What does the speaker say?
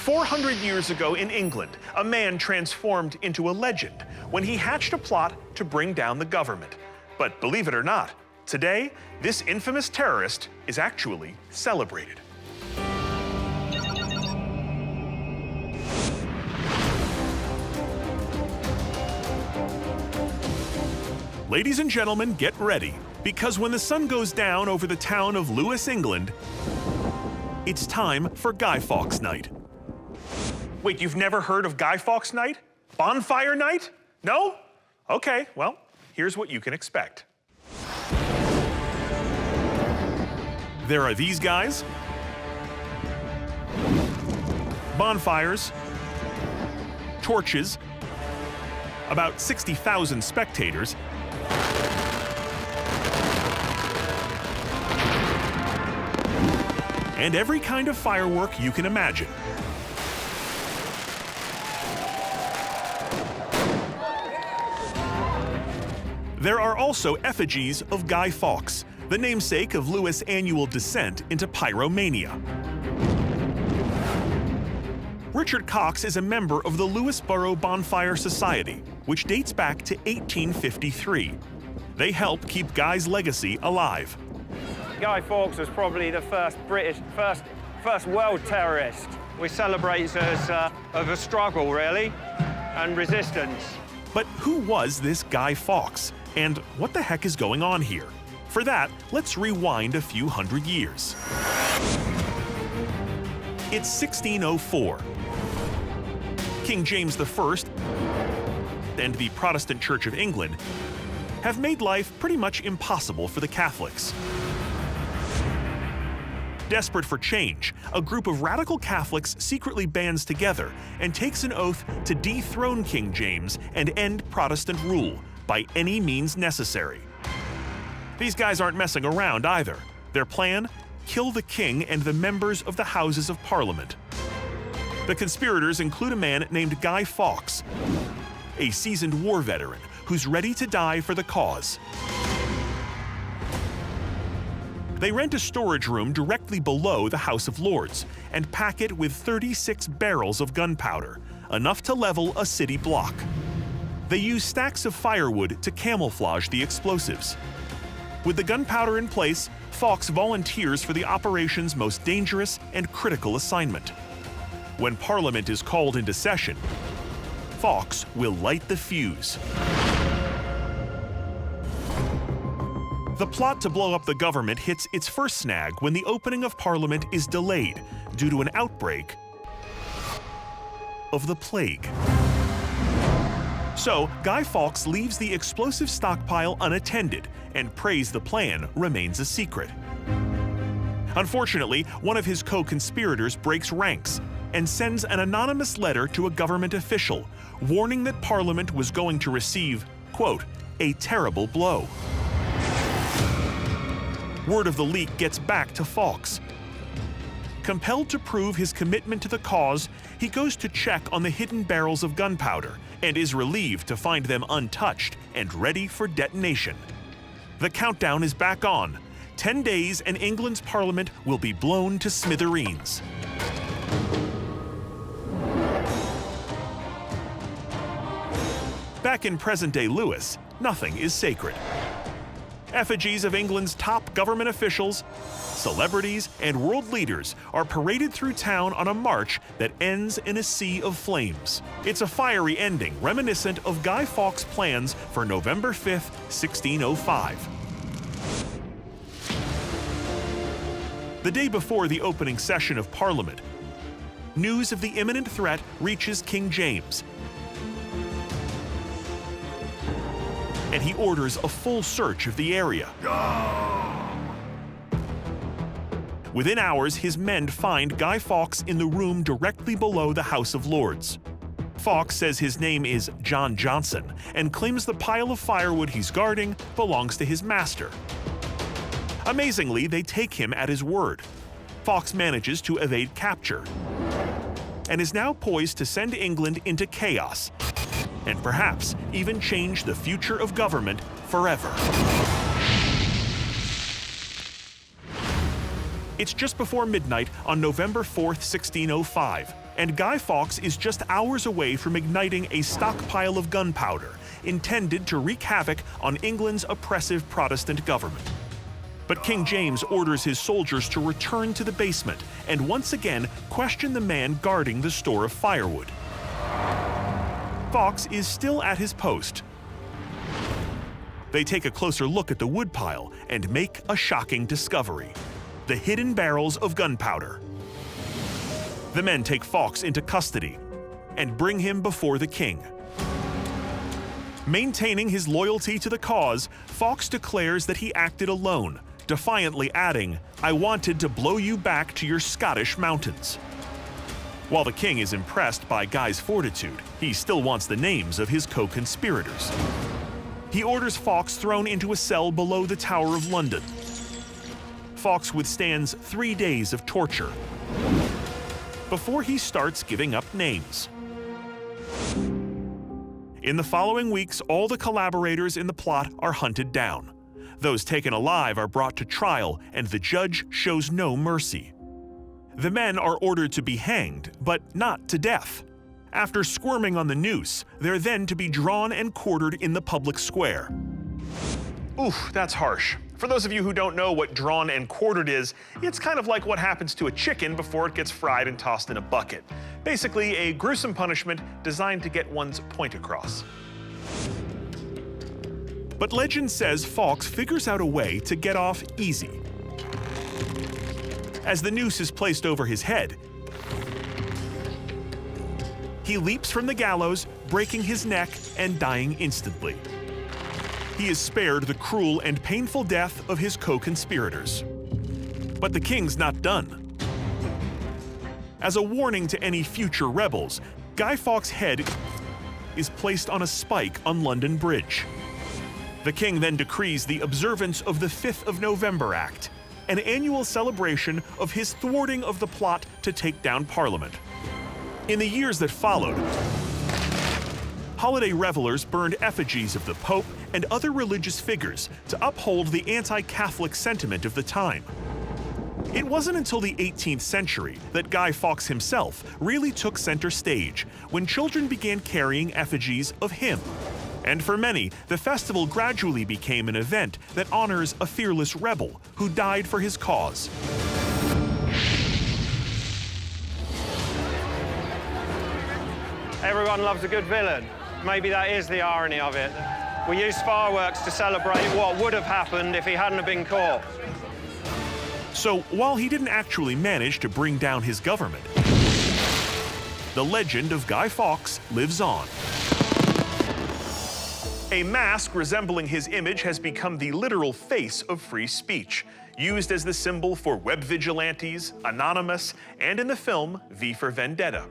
400 years ago in England, a man transformed into a legend when he hatched a plot to bring down the government. But believe it or not, today, this infamous terrorist is actually celebrated. Ladies and gentlemen, get ready, because when the sun goes down over the town of Lewes, England, it's time for Guy Fawkes Night. Wait, you've never heard of Guy Fawkes Night? Bonfire Night? No? Okay, well, here's what you can expect. There are these guys, bonfires, torches, about 60,000 spectators, and every kind of firework you can imagine. There are also effigies of Guy Fawkes, the namesake of Lewes' annual descent into pyromania. Richard Cox is a member of the Lewesboro Bonfire Society, which dates back to 1853. They help keep Guy's legacy alive. Guy Fawkes was probably the first world terrorist, which celebrates as of a struggle, really, and resistance. But who was this Guy Fawkes, and what the heck is going on here? For that, let's rewind a few hundred years. It's 1604. King James I and the Protestant Church of England have made life pretty much impossible for the Catholics. Desperate for change, a group of radical Catholics secretly bands together and takes an oath to dethrone King James and end Protestant rule by any means necessary. These guys aren't messing around either. Their plan? Kill the king and the members of the Houses of Parliament. The conspirators include a man named Guy Fawkes, a seasoned war veteran who's ready to die for the cause. They rent a storage room directly below the House of Lords and pack it with 36 barrels of gunpowder, enough to level a city block. They use stacks of firewood to camouflage the explosives. With the gunpowder in place, Fawkes volunteers for the operation's most dangerous and critical assignment. When Parliament is called into session, Fawkes will light the fuse. The plot to blow up the government hits its first snag when the opening of Parliament is delayed due to an outbreak of the plague. So, Guy Fawkes leaves the explosive stockpile unattended and prays the plan remains a secret. Unfortunately, one of his co-conspirators breaks ranks and sends an anonymous letter to a government official, warning that Parliament was going to receive, quote, a terrible blow. Word of the leak gets back to Fawkes. Compelled to prove his commitment to the cause, he goes to check on the hidden barrels of gunpowder and is relieved to find them untouched and ready for detonation. The countdown is back on. 10 days and England's Parliament will be blown to smithereens. Back in present-day Lewes, nothing is sacred. Effigies of England's top government officials, celebrities, and world leaders are paraded through town on a march that ends in a sea of flames. It's a fiery ending reminiscent of Guy Fawkes' plans for November 5th, 1605. The day before the opening session of Parliament, news of the imminent threat reaches King James, and he orders a full search of the area. Within hours, his men find Guy Fawkes in the room directly below the House of Lords. Fawkes says his name is John Johnson and claims the pile of firewood he's guarding belongs to his master. Amazingly, they take him at his word. Fawkes manages to evade capture and is now poised to send England into chaos and perhaps even change the future of government forever. It's just before midnight on November 4th, 1605, and Guy Fawkes is just hours away from igniting a stockpile of gunpowder intended to wreak havoc on England's oppressive Protestant government. But King James orders his soldiers to return to the basement and once again question the man guarding the store of firewood. Fawkes is still at his post. They take a closer look at the woodpile and make a shocking discovery: the hidden barrels of gunpowder. The men take Fawkes into custody and bring him before the king. Maintaining his loyalty to the cause, Fawkes declares that he acted alone, defiantly adding, "I wanted to blow you back to your Scottish mountains." While the king is impressed by Guy's fortitude, he still wants the names of his co-conspirators. He orders Fawkes thrown into a cell below the Tower of London. Fawkes withstands 3 days of torture before he starts giving up names. In the following weeks, all the collaborators in the plot are hunted down. Those taken alive are brought to trial, and the judge shows no mercy. The men are ordered to be hanged, but not to death. After squirming on the noose, they're then to be drawn and quartered in the public square. Oof, that's harsh. For those of you who don't know what drawn and quartered is, it's kind of like what happens to a chicken before it gets fried and tossed in a bucket. Basically, a gruesome punishment designed to get one's point across. But legend says Fawkes figures out a way to get off easy. As the noose is placed over his head, he leaps from the gallows, breaking his neck and dying instantly. He is spared the cruel and painful death of his co-conspirators. But the king's not done. As a warning to any future rebels, Guy Fawkes' head is placed on a spike on London Bridge. The king then decrees the observance of the 5th of November Act, an annual celebration of his thwarting of the plot to take down Parliament. In the years that followed, holiday revelers burned effigies of the Pope and other religious figures to uphold the anti-Catholic sentiment of the time. It wasn't until the 18th century that Guy Fawkes himself really took center stage, when children began carrying effigies of him. And for many, the festival gradually became an event that honors a fearless rebel who died for his cause. Everyone loves a good villain. Maybe that is the irony of it. We use fireworks to celebrate what would have happened if he hadn't have been caught. So while he didn't actually manage to bring down his government, the legend of Guy Fawkes lives on. A mask resembling his image has become the literal face of free speech, used as the symbol for web vigilantes, Anonymous, and in the film V for Vendetta.